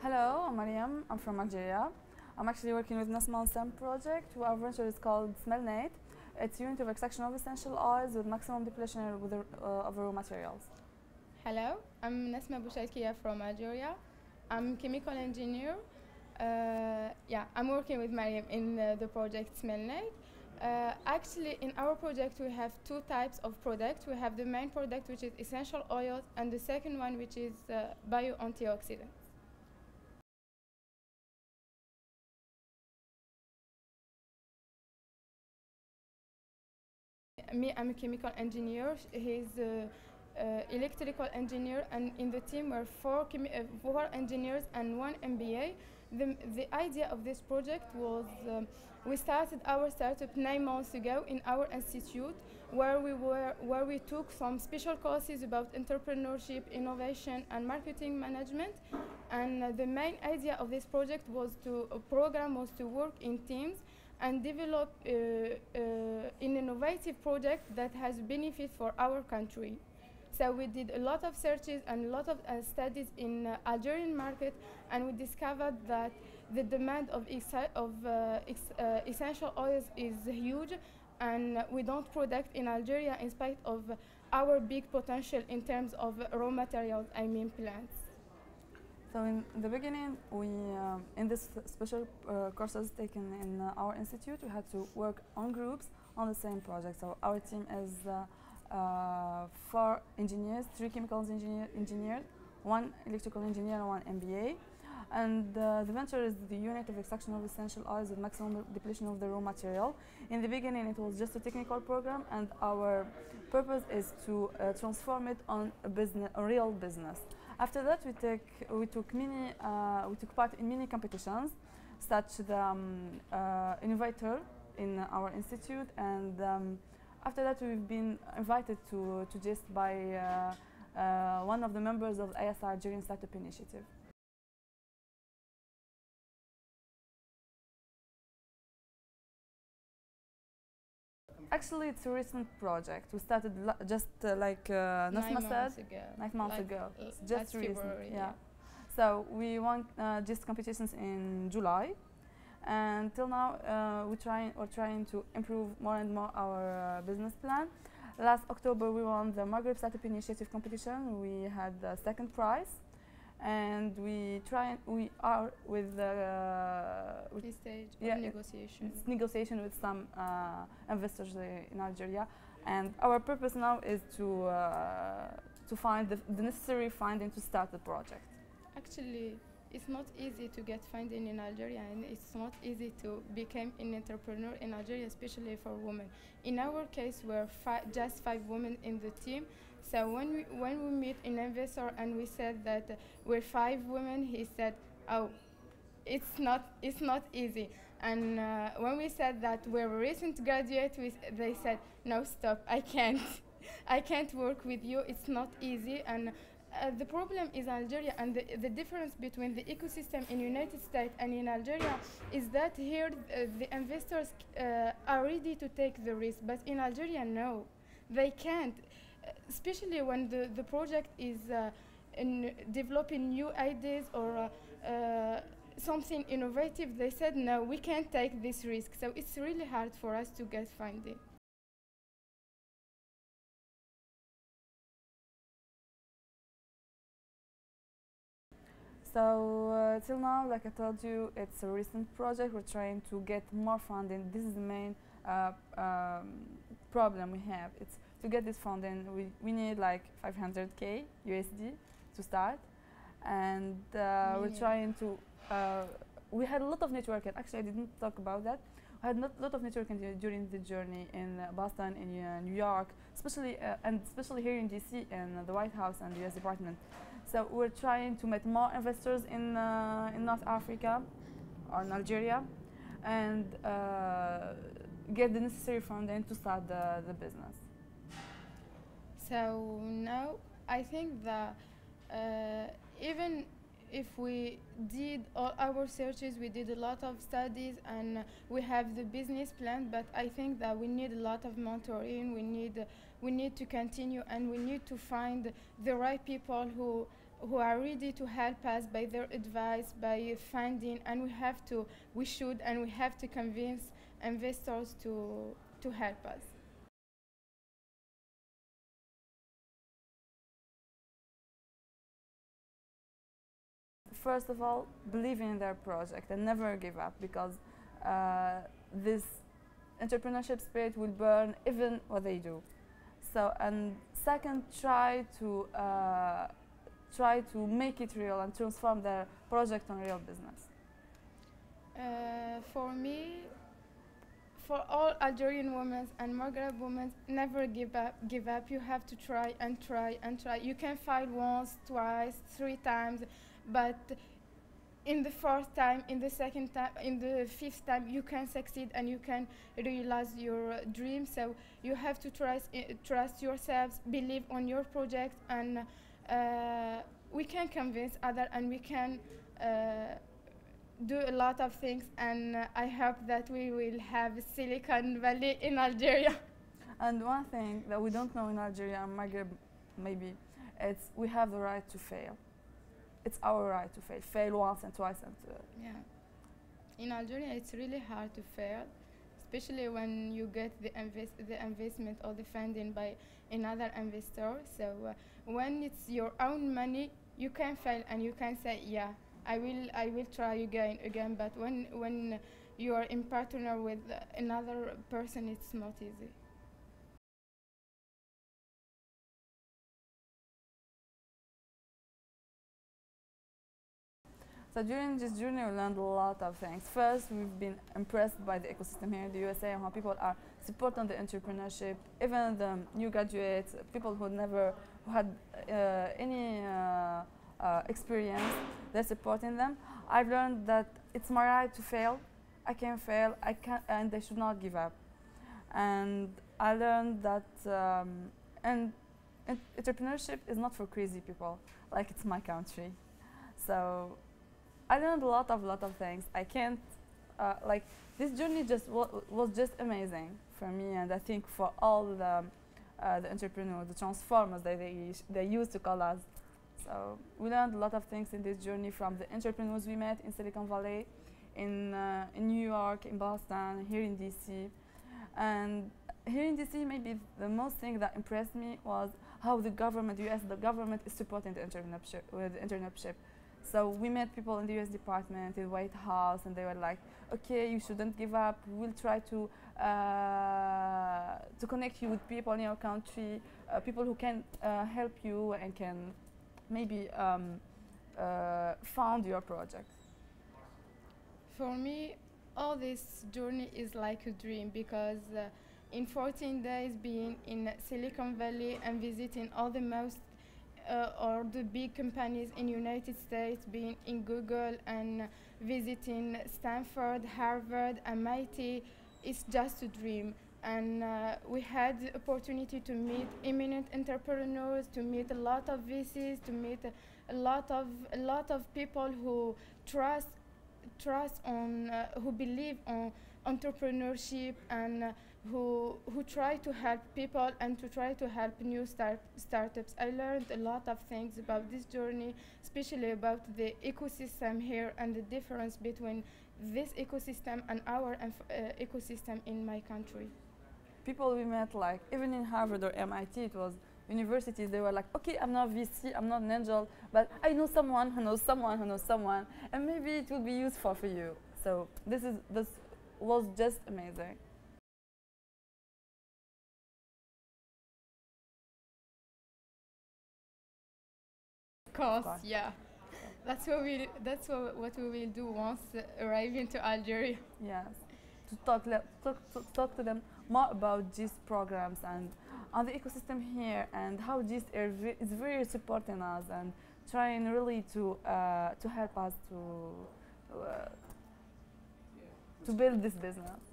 Hello, I'm Meriem. I'm from Algeria. I'm actually working with Nasma on some project. Our venture is called Smellnat. It's a unit of extraction of essential oils with maximum depletion of raw materials. Hello, I'm Nasma Bouchelkia from Algeria. I'm chemical engineer. I'm working with Meriem in the project Smellnat. Actually, in our project, we have two types of products. We have the main product, which is essential oils, and the second one, which is bio antioxidants. Me, I'm a chemical engineer. He's electrical engineer, and in the team we're four engineers and one MBA. The idea of this project was we started our startup 9 months ago in our institute, where we took some special courses about entrepreneurship, innovation, and marketing management. And the main idea of this project was to work in teams and develop an innovative project that has benefit for our country. So we did a lot of searches and a lot of studies in Algerian market, and we discovered that the demand of essential oils is huge, and we don't product in Algeria in spite of our big potential in terms of raw materials, I mean plants. So in the beginning, in this special courses taken in our institute, we had to work on groups on the same project. So our team is 4 engineers, 3 chemicals engineers, 1 electrical engineer, and 1 MBA. And the venture is the unit of extraction of essential oils with maximum depletion of the raw material. In the beginning, it was just a technical program, and our purpose is to transform it on a real business. After that, we took part in many competitions, such the innovator in our institute, and after that we've been invited to GIST by one of the members of ASR Algerian Startup Initiative. Actually, it's a recent project. We started just like Nasma said, 9 months ago. It's just recent. February, yeah. So we won just competitions in July, and till now we're trying to improve more and more our business plan. Last October we won the Maghreb Startup Initiative competition. We had the second prize, and we are with this stage of negotiation with some investors in Algeria, and our purpose now is to find the necessary funding to start the project. Actually, it's not easy to get funding in Algeria, and it's not easy to become an entrepreneur in Algeria, especially for women. In our case, we're just 5 women in the team. So when we meet an investor and we said that we're 5 women, he said, "Oh, it's not easy." And when we said that we're recent graduates, they said, "No, stop! I can't, I can't work with you. It's not easy." And the problem is Algeria, and the difference between the ecosystem in United States and in Algeria is that here the investors are ready to take the risk, but in Algeria, no, they can't. Especially when the project is in developing new ideas or something innovative, they said, no, we can't take this risk. So it's really hard for us to get funding. So till now, like I told you, it's a recent project. We're trying to get more funding. This is the main problem we have. It's to get this funding, we need like 500k USD to start, and we're trying to. We had a lot of networking. Actually, I didn't talk about that. I had a lot of networking during the journey in Boston, in New York, especially here in DC, in the White House and the US Department. So we're trying to meet more investors in North Africa or in Algeria, and get the necessary funding to start the business. So now I think that even if we did all our searches, we did a lot of studies, and we have the business plan, but I think that we need a lot of mentoring. We need to continue, and we need to find the right people who who are ready to help us by their advice, by funding, and we should and we have to convince investors to help us. First of all, believe in their project and never give up, because this entrepreneurship spirit will burn even what they do. So, and second, try to make it real and transform their project on real business. For me, for all Algerian women and Maghreb women, never give up. Give up. You have to try and try and try. You can fail once, twice, 3 times, but in the fourth time, in the second time, in the fifth time, you can succeed and you can realize your dream. So you have to trust yourselves, believe on your project, and we can convince others, and we can do a lot of things. And I hope that we will have Silicon Valley in Algeria. And one thing that we don't know in Algeria and Maghreb, maybe, it's we have the right to fail. It's our right to fail. Fail once and twice and yeah. In Algeria, it's really hard to fail, especially when you get the investment or the funding by another investor. So when it's your own money, you can fail and you can say, yeah, I will try again. But when you are in partner with another person, it's not easy. So during this journey, we learned a lot of things. First, we've been impressed by the ecosystem here in the USA and how people are supporting the entrepreneurship, even the new graduates, people who had any experience, they're supporting them. I've learned that it's my right to fail. I can fail, and I should not give up. And I learned that entrepreneurship is not for crazy people, like it's my country. So I learned a lot of things. I can't, like, this journey was just amazing for me, and I think for all the entrepreneurs, the transformers that they used to call us. So we learned a lot of things in this journey from the entrepreneurs we met in Silicon Valley, in New York, in Boston, here in DC. And here in DC, maybe the most thing that impressed me was how the government, the government is supporting the entrepreneurship. So we met people in the US department, in the White House, and they were like, okay, you shouldn't give up. We'll try to connect you with people in your country, people who can help you and can maybe fund your project. For me, all this journey is like a dream, because in 14 days being in Silicon Valley and visiting all the most or the big companies in United States, being in Google and visiting Stanford, Harvard, MIT, it's just a dream. And we had the opportunity to meet eminent entrepreneurs, to meet a lot of VCs, to meet a lot of people who who believe on entrepreneurship, and who try to help people and to try to help new startups. I learned a lot of things about this journey, especially about the ecosystem here and the difference between this ecosystem and our ecosystem in my country. People we met, like even in Harvard or MIT, it was universities, they were like, okay, I'm not VC, I'm not an angel, but I know someone who knows someone who knows someone, and maybe it will be useful for you. So this was just amazing. Of course, yeah. That's what we will do once arriving to Algeria. Yes, to talk to them more about these programs and on the ecosystem here, and how this is very supporting us and trying really to help us to build this business.